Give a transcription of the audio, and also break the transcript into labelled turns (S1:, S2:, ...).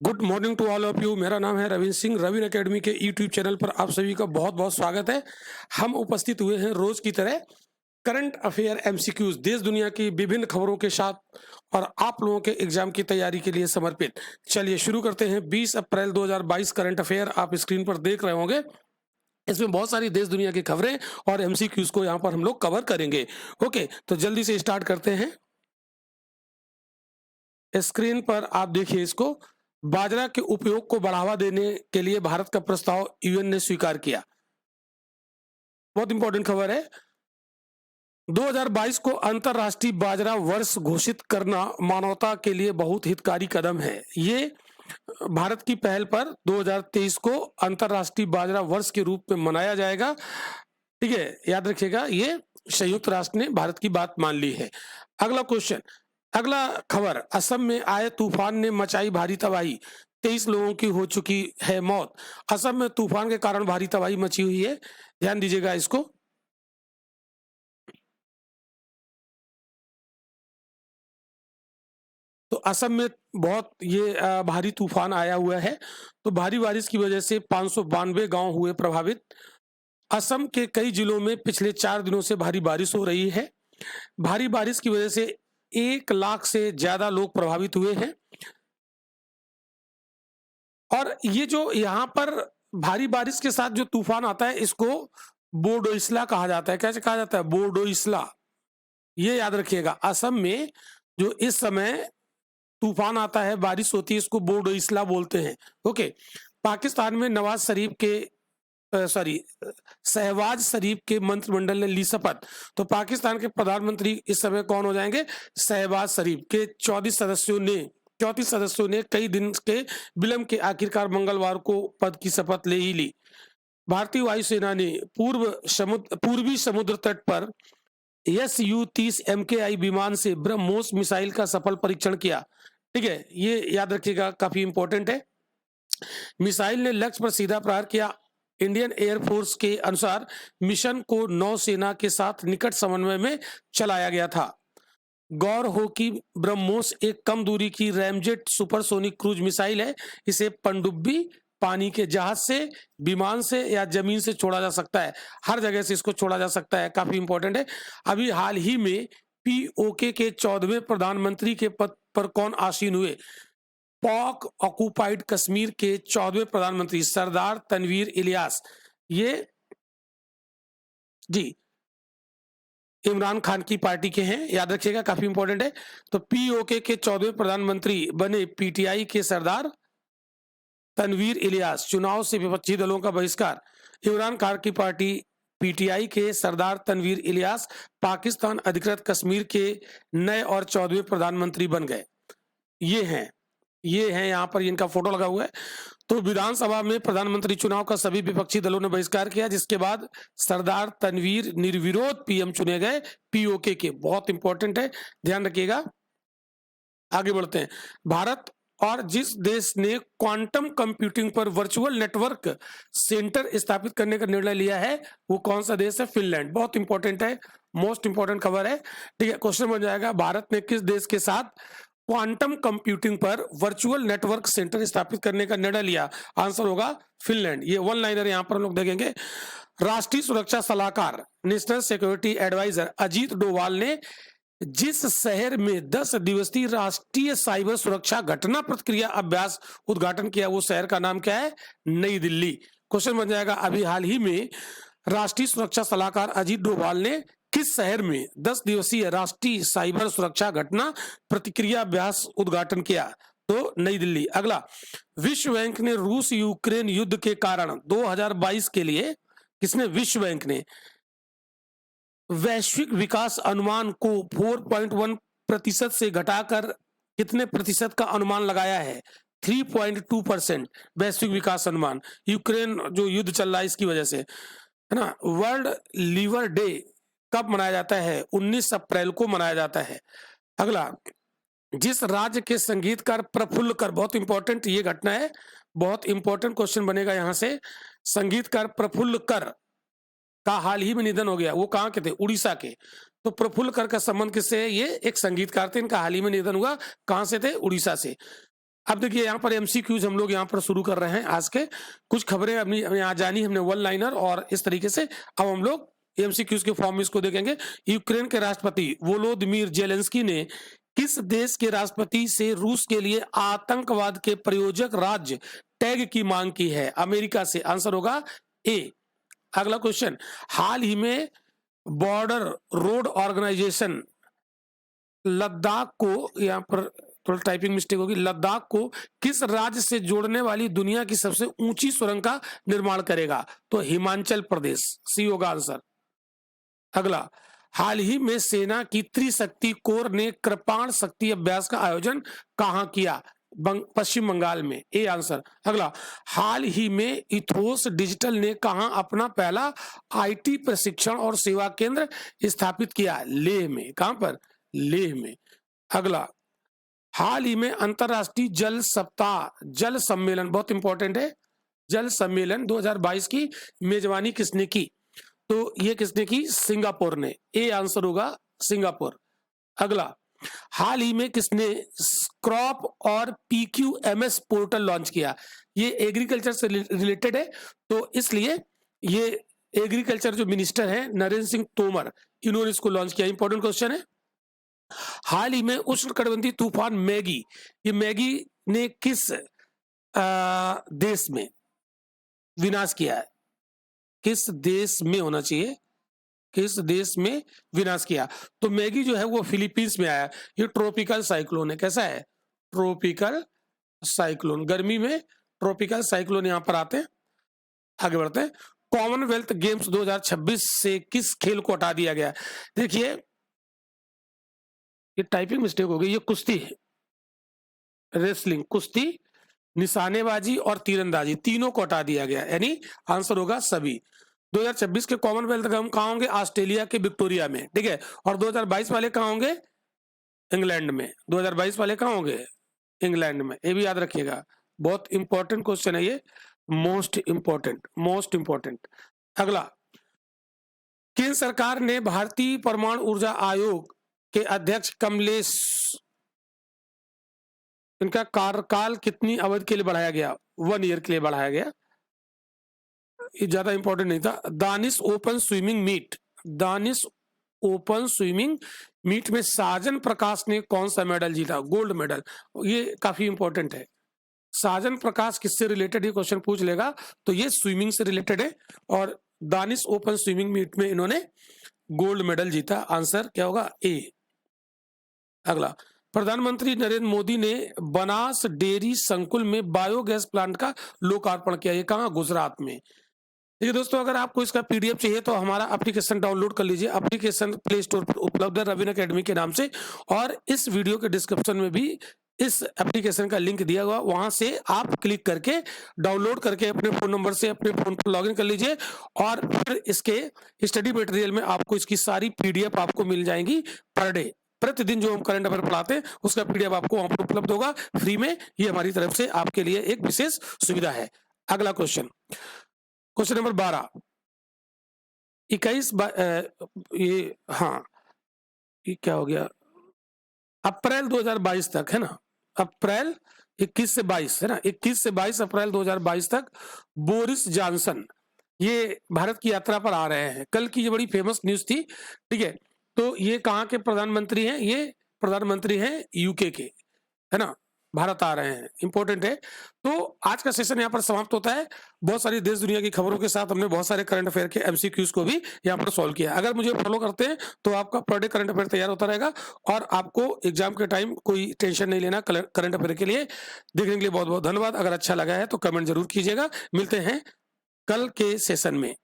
S1: Good morning to all of you. मेरा नाम है रविंद्र सिंह। रविन एकेडमी के यूट्यूब चैनल पर आप सभी का बहुत बहुत स्वागत है। हम उपस्थित हुए हैं रोज की तरह करंट अफेयर एमसीक्यूज, देश दुनिया की विभिन्न खबरों के साथ और आप लोगों के एग्जाम की तैयारी के लिए समर्पित। चलिए शुरू करते हैं। 20 अप्रैल 2022 करंट अफेयर आप स्क्रीन पर देख रहे होंगे। इसमें बहुत सारी देश दुनिया की खबरें और एमसीक्यूज को यहाँ पर हम लोग कवर करेंगे। ओके, तो जल्दी से स्टार्ट करते हैं। स्क्रीन पर आप देखिए इसको। बाजरा के उपयोग को बढ़ावा देने के लिए भारत का प्रस्ताव यूएन ने स्वीकार किया। बहुत इंपॉर्टेंट खबर है। 2022 को अंतर्राष्ट्रीय बाजरा वर्ष घोषित करना मानवता के लिए बहुत हितकारी कदम है। ये भारत की पहल पर 2023 को अंतर्राष्ट्रीय बाजरा वर्ष के रूप में मनाया जाएगा। ठीक है, याद रखिएगा, ये संयुक्त राष्ट्र ने भारत की बात मान ली है। अगला क्वेश्चन, अगला खबर, असम में आए तूफान ने मचाई भारी तबाही, 23 लोगों की हो चुकी है मौत। असम में तूफान के कारण भारी तबाही मची हुई है, ध्यान दीजिएगा इसको। तो असम में बहुत ये भारी तूफान आया हुआ है। तो भारी बारिश की वजह से 592 गांव हुए प्रभावित। असम के कई जिलों में पिछले 4 दिनों से भारी बारिश हो रही है। भारी बारिश की वजह से 1 लाख से ज्यादा लोग प्रभावित हुए हैं। और ये जो यहाँ पर भारी बारिश के साथ जो तूफान आता है, इसको बोडोइस्ला कहा जाता है। कैसे कहा जाता है? बोडोइस्ला। ये याद रखिएगा, असम में जो इस समय तूफान आता है, बारिश होती है, इसको बोडोइस्ला बोलते हैं। ओके। पाकिस्तान में नवाज शरीफ के शहबाज शरीफ के मंत्रिमंडल ने ली शपथ। तो पाकिस्तान के प्रधानमंत्री इस समय कौन हो जाएंगे? शहबाज शरीफ के 34 सदस्यों ने कई दिन के विलंब के आखिरकार मंगलवार को पद की शपथ ले ही ली। भारतीय वायुसेना ने पूर्वी समुद्र तट पर SU-30 MKI विमान से ब्रह्मोस मिसाइल का सफल परीक्षण किया। ठीक है, ये याद रखिएगा, काफी इंपॉर्टेंट है। मिसाइल ने लक्ष्य पर सीधा प्रहार किया। इंडियन एयरफोर्स के अनुसार मिशन को नौसेना के साथ निकट समन्वय में चलाया गया था। गौर हो कि ब्रह्मोस एक कम दूरी की रैमजेट सुपरसोनिक क्रूज मिसाइल है। इसे पनडुब्बी, पानी के जहाज से, विमान से या जमीन से छोड़ा जा सकता है। हर जगह से इसको छोड़ा जा सकता है, काफी इंपॉर्टेंट है। अभी हाल ही में POK के 14वें प्रधानमंत्री के पद पर कौन आसीन हुए? पाक ऑक्युपाइड कश्मीर के 14वें प्रधानमंत्री सरदार तनवीर इलियास। ये जी इमरान खान की पार्टी के हैं, याद रखिएगा, काफी इंपॉर्टेंट है। तो POK के 14वें प्रधानमंत्री बने PTI के सरदार तनवीर इलियास। चुनाव से विपक्षी दलों का बहिष्कार। इमरान खान की पार्टी PTI के सरदार तनवीर इलियास पाकिस्तान अधिकृत कश्मीर के नए और 14वें प्रधानमंत्री बन गए। ये हैं यहाँ पर इनका फोटो लगा हुआ है। तो विधानसभा में प्रधानमंत्री चुनाव का सभी विपक्षी दलों ने बहिष्कार किया, जिसके बाद सरदार तनवीर निर्विरोध PM चुने गए POK के। बहुत इंपॉर्टेंट है, ध्यान रखिएगा। आगे बढ़ते हैं। भारत और जिस देश ने क्वांटम कंप्यूटिंग पर वर्चुअल नेटवर्क सेंटर स्थापित करने का निर्णय लिया है, वो कौन सा देश है? फिनलैंड। बहुत इंपॉर्टेंट है, मोस्ट इंपॉर्टेंट खबर है। ठीक है, क्वेश्चन बन जाएगा, भारत ने किस देश के साथ क्वांटम कंप्यूटिंग पर वर्चुअल नेटवर्क सेंटर स्थापित करने का निर्णय लिया? आंसर होगा फिनलैंड। ये वन लाइनर यहाँ पर हम लोग देखेंगे। राष्ट्रीय सुरक्षा सलाहकार, national security adviser Ajit Doval ने जिस शहर में 10 दिवसीय राष्ट्रीय साइबर सुरक्षा घटना प्रतिक्रिया अभ्यास उद्घाटन किया, वो शहर का नाम क्या है? नई दिल्ली। क्वेश्चन बन जाएगा, अभी हाल ही में राष्ट्रीय सुरक्षा सलाहकार अजीत डोभाल ने किस शहर में 10 दिवसीय राष्ट्रीय साइबर सुरक्षा घटना प्रतिक्रिया अभ्यास उद्घाटन किया? तो नई दिल्ली। अगला, विश्व बैंक ने रूस यूक्रेन युद्ध के कारण 2022 के लिए, किसने? विश्व बैंक ने वैश्विक विकास अनुमान को 4.1% से घटाकर कितने प्रतिशत का अनुमान लगाया है? 3.2% वैश्विक विकास अनुमान। यूक्रेन जो युद्ध चल रहा है इसकी वजह से, है ना। वर्ल्ड लिवर डे कब मनाया जाता है? 19 अप्रैल को मनाया जाता है। अगला, जिस राज्य के संगीतकार प्रफुल्ल कर, बहुत इंपॉर्टेंट ये घटना है, बहुत इंपॉर्टेंट क्वेश्चन बनेगा यहां से। संगीतकार प्रफुल्ल कर का हाल ही में निधन हो गया। वो कहाँ के थे? उड़ीसा के। तो प्रफुल्ल कर का संबंध किससे है? ये एक संगीतकार थे, इनका हाल ही में निधन हुआ। कहाँ से थे? उड़ीसा से। अब देखिए यहाँ पर एमसीक्यूज हम लोग यहाँ पर शुरू कर रहे हैं। आज के कुछ खबरें अपनी यहाँ जानी हमने वन लाइनर और इस तरीके से। अब हम लोग एमसीक्यूज के फॉर्म में इसको देखेंगे। यूक्रेन के राष्ट्रपति वोलोदिमीर जेलेंस्की ने किस देश के राष्ट्रपति से रूस के लिए आतंकवाद के प्रायोजक राज्य टैग की मांग की है? अमेरिका से। आंसर होगा ए। अगला क्वेश्चन, हाल ही में बॉर्डर रोड ऑर्गेनाइजेशन लद्दाख को, यहाँ पर थोड़ा टाइपिंग मिस्टेक होगी, लद्दाख को किस राज्य से जोड़ने वाली दुनिया की सबसे ऊंची सुरंग का निर्माण करेगा? तो हिमाचल प्रदेश, सी होगा आंसर। अगला, हाल ही में सेना की त्रिशक्ति कोर ने कृपाण शक्ति अभ्यास का आयोजन कहां किया? पश्चिम बंगाल में, ए आंसर। अगला, हाल ही में इथोस डिजिटल ने कहां अपना पहला आईटी प्रशिक्षण और सेवा केंद्र स्थापित किया? लेह में। कहां पर? लेह में। अगला, हाल ही में अंतरराष्ट्रीय जल सप्ताह जल सम्मेलन, बहुत इंपॉर्टेंट है, जल सम्मेलन 2022 की मेजबानी किसने की? तो ये किसने की? सिंगापुर ने। ए आंसर होगा सिंगापुर। अगला, हाल ही में किसने क्रॉप और पीक्यूएमएस पोर्टल लॉन्च किया? ये एग्रीकल्चर से रिलेटेड है, तो इसलिए ये एग्रीकल्चर जो मिनिस्टर है नरेंद्र सिंह तोमर, इन्होंने इसको लॉन्च किया। इंपॉर्टेंट क्वेश्चन है। हाल ही में उष्णकटिबंधीय तूफान मैगी, ये मैगी ने किस देश में विनाश किया है? किस देश में होना चाहिए? किस देश में विनाश किया? तो मैगी जो है वो फिलीपींस में आया। ये ट्रॉपिकल साइक्लोन है। कैसा है? Tropical cyclone. गर्मी में ट्रॉपिकल साइक्लोन यहां पर आते हैं। आगे बढ़ते हैं। कॉमनवेल्थ गेम्स 2026 से किस खेल को हटा दिया गया? देखिए ये टाइपिंग मिस्टेक हो गई, ये कुश्ती है, रेसलिंग, कुश्ती, निशानेबाजी और तीरंदाजी, तीनों को हटा दिया गया, यानी आंसर होगा सभी। 2026 के कॉमनवेल्थ गेम कहाँ होंगे? ऑस्ट्रेलिया के विक्टोरिया में, ठीक है। और 2022 वाले कहाँ होंगे? इंग्लैंड में। 2022 वाले कहाँ होंगे? इंग्लैंड में। ये भी याद रखिएगा, बहुत इंपॉर्टेंट क्वेश्चन है ये, मोस्ट इंपॉर्टेंट, मोस्ट इंपॉर्टेंट। अगला, केंद्र सरकार ने भारतीय परमाणु ऊर्जा आयोग के अध्यक्ष कमलेश, इनका कार्यकाल कितनी अवधि के लिए बढ़ाया गया? 1 ईयर के लिए बढ़ाया गया। ये ज्यादा इंपॉर्टेंट नहीं था। Danish open swimming meet, Danish open swimming meet में साजन प्रकाश ने कौन सा मेडल जीता? Gold medal. ये काफी इंपॉर्टेंट है। साजन प्रकाश किससे रिलेटेड, ये क्वेश्चन पूछ लेगा, तो ये स्विमिंग से रिलेटेड है। और दानिश ओपन स्विमिंग मीट में इन्होंने गोल्ड मेडल जीता। आंसर क्या होगा? ए। अगला, प्रधानमंत्री नरेंद्र मोदी ने बनास डेयरी संकुल में बायोगैस प्लांट का लोकार्पण किया। ये कहां? गुजरात में। देखिए दोस्तों, अगर आपको इसका पीडीएफ चाहिए तो हमारा एप्लीकेशन डाउनलोड कर लीजिए। एप्लीकेशन प्ले स्टोर पर उपलब्ध है रवीन एकेडमी के नाम से, और इस वीडियो के डिस्क्रिप्शन में भी इस एप्लीकेशन का लिंक दिया हुआ, वहां से आप क्लिक करके डाउनलोड करके अपने फोन नंबर से अपने फोन पर लॉगिन कर लीजिए, और फिर इसके स्टडी मटेरियल में आपको इसकी सारी पीडीएफ आपको मिल जाएंगी पर डे। प्रतिदिन जो हम करंट अफेयर पढ़ाते हैं उसका पीडीएफ आपको वहां पर उपलब्ध होगा फ्री में। ये हमारी तरफ से आपके लिए एक विशेष सुविधा है। अगला क्वेश्चन, क्वेश्चन नंबर 12, 21 ये, हाँ ये क्या हो गया, अप्रैल 2022 तक है ना, अप्रैल 21 से 22 है ना, 21 से 22 अप्रैल 2022 तक बोरिस जॉनसन ये भारत की यात्रा पर आ रहे हैं। कल की ये बड़ी फेमस न्यूज थी, ठीक है। तो ये कहाँ के प्रधानमंत्री हैं? ये प्रधानमंत्री हैं यूके के, है ना, भारत आ रहे हैं, इंपॉर्टेंट है। तो आज का सेशन यहाँ पर समाप्त होता है। बहुत सारी देश दुनिया की खबरों के साथ हमने बहुत सारे करंट अफेयर के एमसीक्यूज को भी यहाँ पर सॉल्व किया। अगर मुझे फॉलो करते हैं तो आपका पर डे करंट अफेयर तैयार होता रहेगा, और आपको एग्जाम के टाइम कोई टेंशन नहीं लेना करंट अफेयर के लिए। देखने के लिए बहुत बहुत धन्यवाद। अगर अच्छा लगा है तो कमेंट जरूर कीजिएगा। मिलते हैं कल के सेशन में।